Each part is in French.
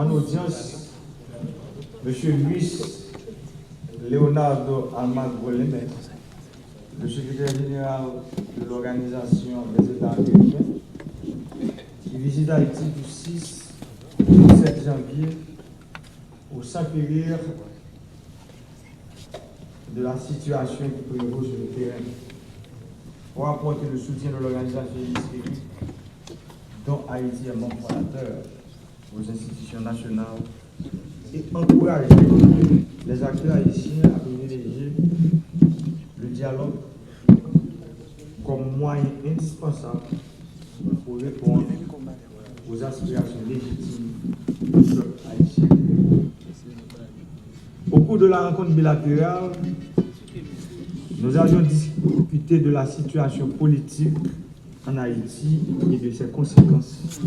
en audience M. Luis Leonardo Almagro, le secrétaire général de l'Organisation des États américains, qui visite Haïti du 6 au 7 janvier pour s'acquérir de la situation qui prévaut sur le terrain, pour apporter le soutien de l'organisation historique dont Haïti est membre fondateur aux institutions nationales et encourager les acteurs haïtiens à privilégier le dialogue comme moyen indispensable pour répondre aux aspirations légitimes du peuple haïtien. Au cours de la rencontre bilatérale, nous avions discuté de la situation politique en Haïti et de ses conséquences,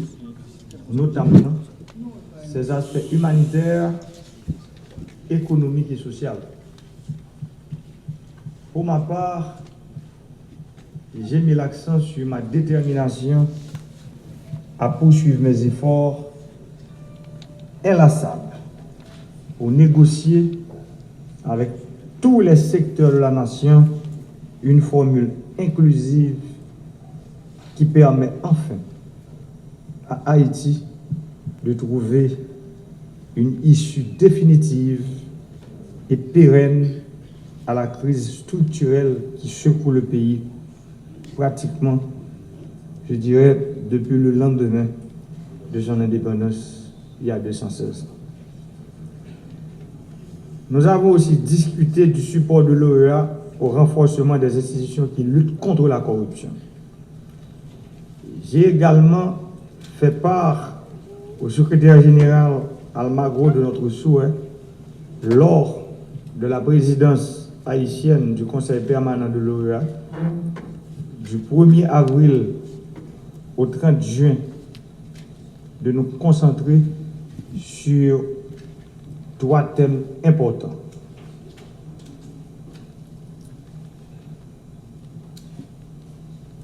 notamment ses aspects humanitaires, économiques et sociaux. Pour ma part, j'ai mis l'accent sur ma détermination à poursuivre mes efforts inlassables pour négocier avec tous les secteurs de la nation une formule inclusive qui permet enfin à Haïti de trouver une issue définitive et pérenne à la crise structurelle qui secoue le pays pratiquement, je dirais, depuis le lendemain de son indépendance il y a 216 ans. Nous avons aussi discuté du support de l'OEA au renforcement des institutions qui luttent contre la corruption. J'ai également fait part au secrétaire général Almagro de notre souhait, lors de la présidence haïtienne du Conseil permanent de l'OEA, du 1er avril au 30 juin, de nous concentrer sur 3 thèmes importants.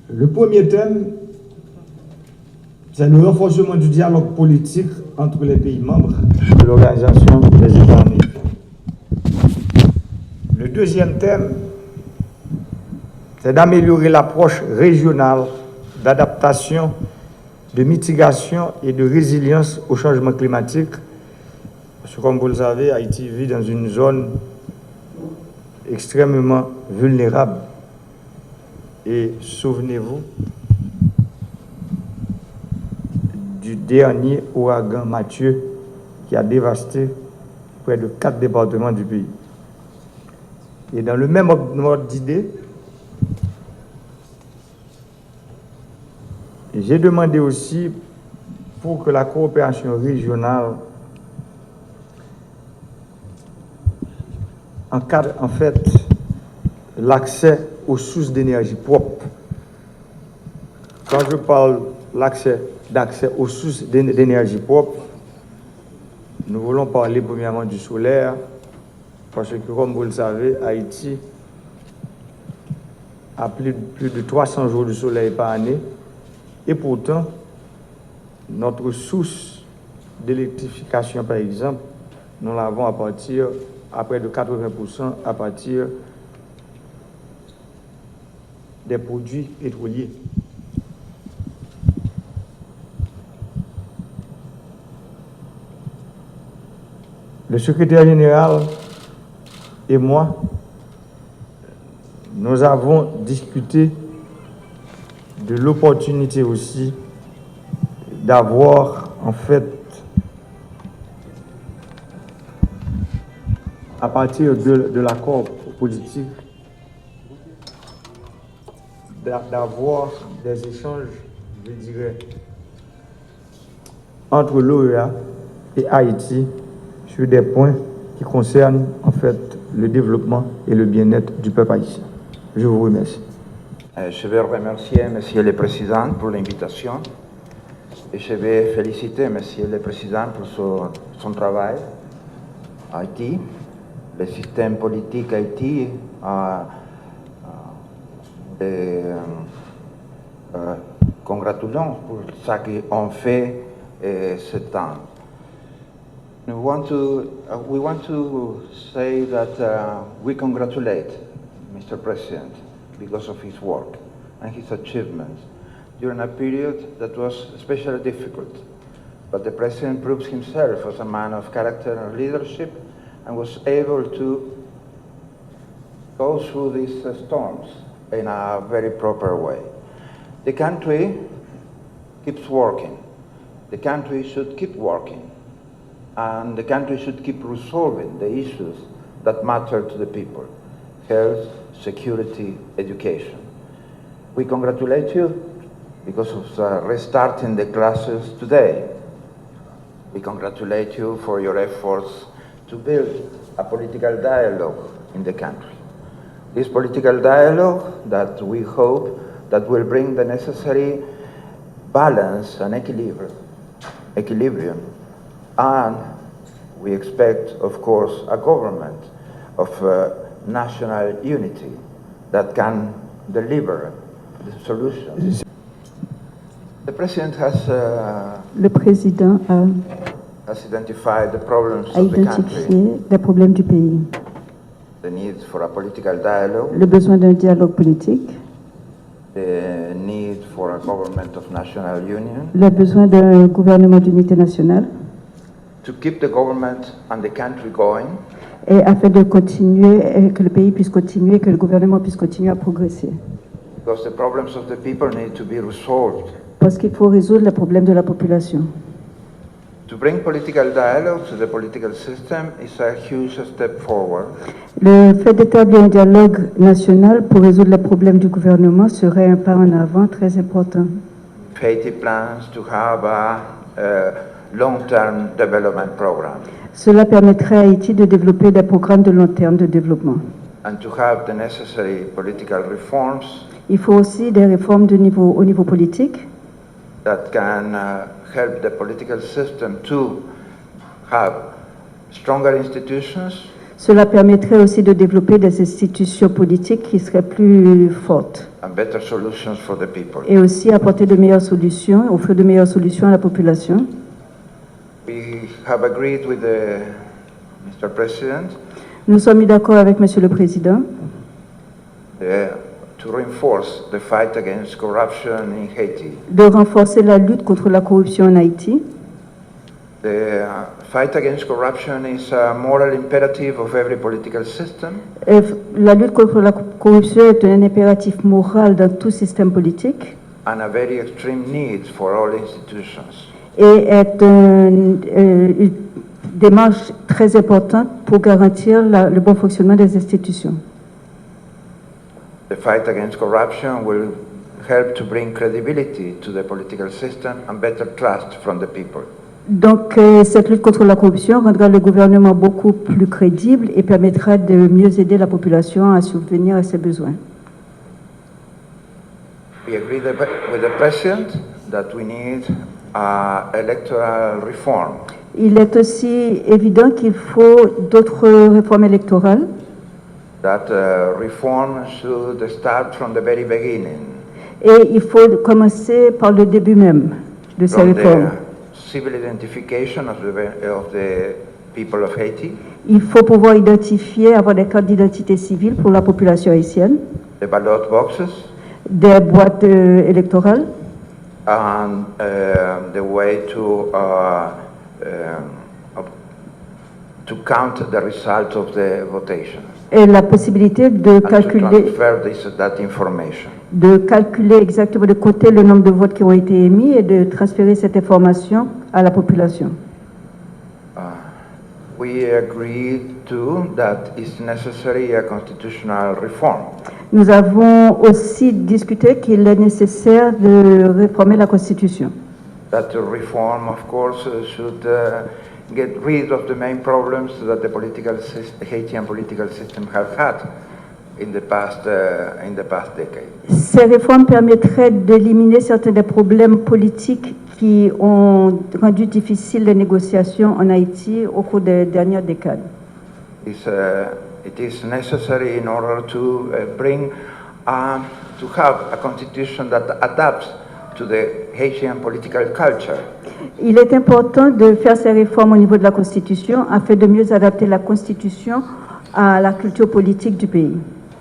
Le premier thème, c'est le renforcement du dialogue politique entre les pays membres de l'Organisation des États américains. Le deuxième thème, c'est d'améliorer l'approche régionale d'adaptation, de mitigation et de résilience au changement climatique. Parce que, comme vous le savez, Haïti vit dans une zone extrêmement vulnérable. Et souvenez-vous du dernier ouragan Mathieu qui a dévasté près de 4 départements du pays. Et dans le même ordre d'idée, j'ai demandé aussi pour que la coopération régionale encadre en fait l'accès aux sources d'énergie propres. Quand je parle d'accès aux sources d'énergie propres, nous voulons parler premièrement du solaire, parce que comme vous le savez, Haïti a plus de 300 jours de soleil par année, et pourtant, notre source d'électrification, par exemple, nous l'avons à près de 80% à partir des produits pétroliers. Le secrétaire général et moi, nous avons discuté de l'opportunité aussi d'avoir en fait, à partir de l'accord politique, d'avoir des échanges, je dirais, entre l'OEA et Haïti sur des points qui concernent en fait le développement et le bien-être du peuple haïtien. Je vous remercie. Je veux remercier Monsieur le Président pour l'invitation et je vais féliciter Monsieur le Président pour son travail à Haïti. Le système politique Haïti congratulons pour ce qu'on fait ce temps. We want to say that we congratulate Mr. President because of his work and his achievements during a period that was especially difficult. But the President proves himself as a man of character and leadership and was able to go through these storms in a very proper way. The country keeps working. The country should keep working. And the country should keep resolving the issues that matter to the people: health, security, education. We congratulate you because of restarting the classes today. We congratulate you for your efforts to build a political dialogue in the country. This political dialogue that we hope that will bring the necessary balance and equilibrium, and we expect, of course, a government of national unity that can deliver the solutions. The President Le président has identified the problems a of the country, identifié les problèmes du pays, the need for a political dialogue, le besoin d'un dialogue politique, the need for a government of national union, le besoin d'un gouvernement d'unité nationale, to keep the government and the country going, et afin de continuer, et que le pays puisse continuer, que le gouvernement puisse continuer à progresser. because the problems of the people need to be resolved. Parce qu'il faut résoudre les problèmes de la population. To bring political dialogue to the political system is a huge step forward. Le fait d'établir un dialogue national pour résoudre les problèmes du gouvernement serait un pas en avant très important. Haiti plans to have a long-term development program Cela permettrait à Haïti de développer des programmes de long terme de développement. and to have the necessary political reforms Il faut aussi des réformes au niveau politique that can help the political system to have stronger institutions Cela permettrait aussi de développer des institutions politiques qui seraient plus fortes and better solutions for the people. et aussi apporter de meilleures solutions, offrir de meilleures solutions à la population. We have agreed with Mr. President Nous sommes mis d'accord avec Monsieur le Président to reinforce the fight against corruption in Haiti. de renforcer la lutte contre la corruption en Haïti. The fight against corruption is a moral imperative of every political system. La lutte contre la corruption est un impératif moral dans tout système politique And a very extreme need for all institutions. et est une démarche très importante pour garantir le bon fonctionnement des institutions. The fight against corruption will help to bring credibility to the political system and better trust from the people. Donc, cette lutte contre la corruption rendra le gouvernement beaucoup plus crédible et permettra de mieux aider la population à subvenir à ses besoins. We agree with the President that we need electoral reform. Il est aussi évident qu'il faut d'autres réformes électorales. That reform should start from the very beginning. Et il faut commencer par le début même de ces From réformes. the civil identification of the people of Haiti, Il faut pouvoir identifier, avoir des cartes d'identité civile pour la population haïtienne, the ballot boxes, des boîtes électorales and the way to count the result of the votation. et la possibilité de And to calculer, transfer that information. exactement, de compter le nombre de votes qui ont été émis et de transférer cette information à la population. We agree too that it's necessary a constitutional reform. Nous avons aussi discuté qu'il est nécessaire de réformer la Constitution. That the reform, of course, should get rid of the main problems that the Haitian political system has had in the past decade. Ces réformes permettraient d'éliminer certains des problèmes politiques qui ont rendu difficiles les négociations en Haïti au cours des dernières décades. It is necessary in order to to have a constitution that adapts to the Haitian political culture. Il est important de faire ces réformes au niveau de la Constitution afin de mieux adapter la Constitution à la culture politique du pays.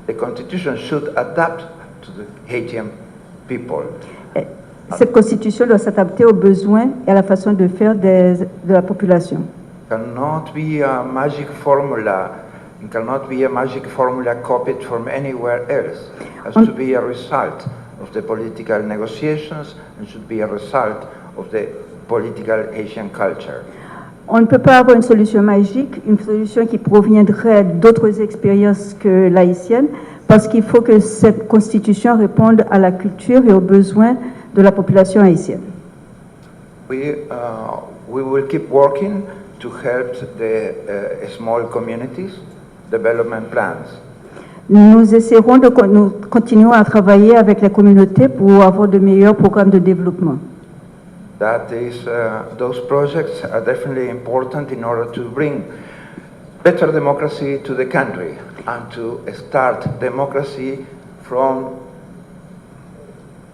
The Constitution should adapt to the Haitian people. Cette Constitution doit s'adapter aux besoins et à la façon de faire de la population. Cannot be a magic formula. It cannot be a magic formula copied from anywhere else. It has to be a result of the political negotiations and should be a result of the political Haitian culture. On ne peut pas avoir une solution magique, une solution qui proviendrait d'autres expériences que l'haïtienne, parce qu'il faut que cette constitution réponde à la culture et aux besoins de la population haïtienne. We will keep working to help the small communities development plans. Nous essaierons nous continuons à travailler avec les communautés pour avoir de meilleurs programmes de développement. That is, those projects are definitely important in order to bring better democracy to the country and to start democracy from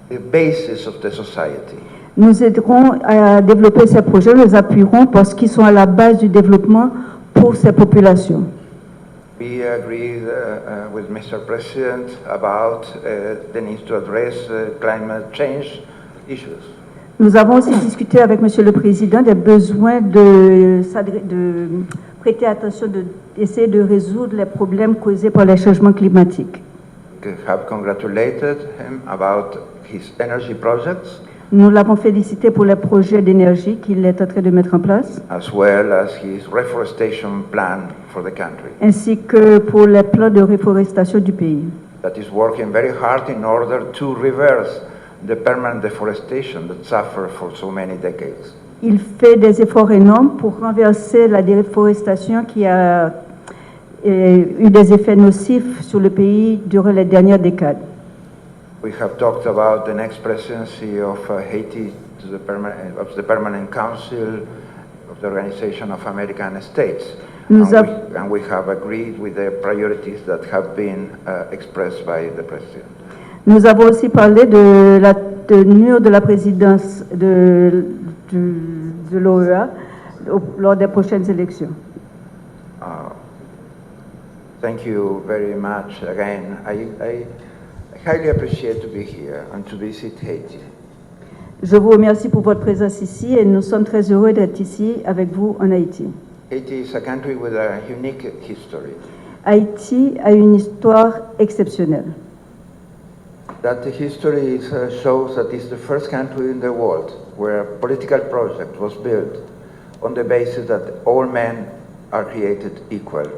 the basis of the society. Nous aiderons à développer ces projets, nous appuierons parce qu'ils sont à la base du développement pour ces populations. We agreed with Mr. President about the need to address climate change issues. Nous avons aussi discuté avec Monsieur le Président des besoins de prêter attention, d'essayer de résoudre les problèmes causés par les changements climatiques. We have congratulated him about his energy projects. Nous l'avons félicité pour les projets d'énergie qu'il est en train de mettre en place, as well as his reforestation plan for the country. ainsi que pour les plans de réforestation du pays. That is working very hard in order to reverse the permanent deforestation that suffered for so many decades. Il fait des efforts énormes pour renverser la déforestation qui a eu des effets nocifs sur le pays durant les dernières décades. We have talked about the next presidency of Haiti to the Permanent Council of the Organization of American States. And we have agreed with the priorities that have been expressed by the President. Nous avons aussi parlé de la tenue de la présidence de l'OEA lors des prochaines élections. Thank you very much again. I highly appreciate to be here and to visit Haiti. Je vous remercie pour votre présence ici et nous sommes très heureux d'être ici avec vous en Haïti. Haiti is a country with a unique history. Haïti a une histoire exceptionnelle. That history shows that it's the first country in the world where a political project was built on the basis that all men are created equal.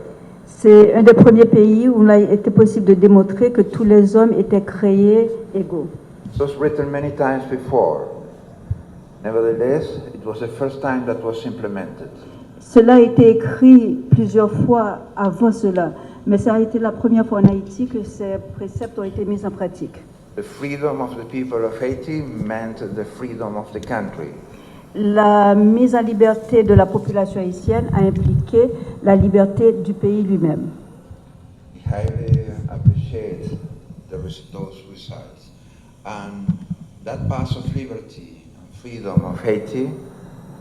C'est un des premiers pays où il a été possible de démontrer que tous les hommes étaient créés égaux. It was written many times before. Nevertheless, it was the first time that was implemented. Cela a été écrit plusieurs fois avant cela, mais ça a été la première fois en Haïti que ces préceptes ont été mis en pratique. The freedom of the people of Haiti meant the freedom of the country. La mise en liberté de la population haïtienne a impliqué la liberté du pays lui-même. We highly appreciate those results. And that path of liberty and freedom of Haiti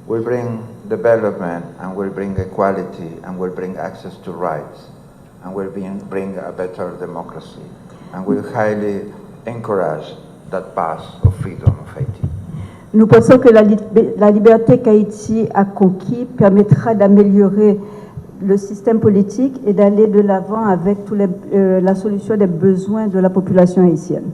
will bring development and will bring equality and will bring access to rights and will bring a better democracy and will highly encourage that path of freedom of Haiti. Nous pensons que la liberté qu'Haïti a conquis permettra d'améliorer le système politique et d'aller de l'avant avec la solution des besoins de la population haïtienne.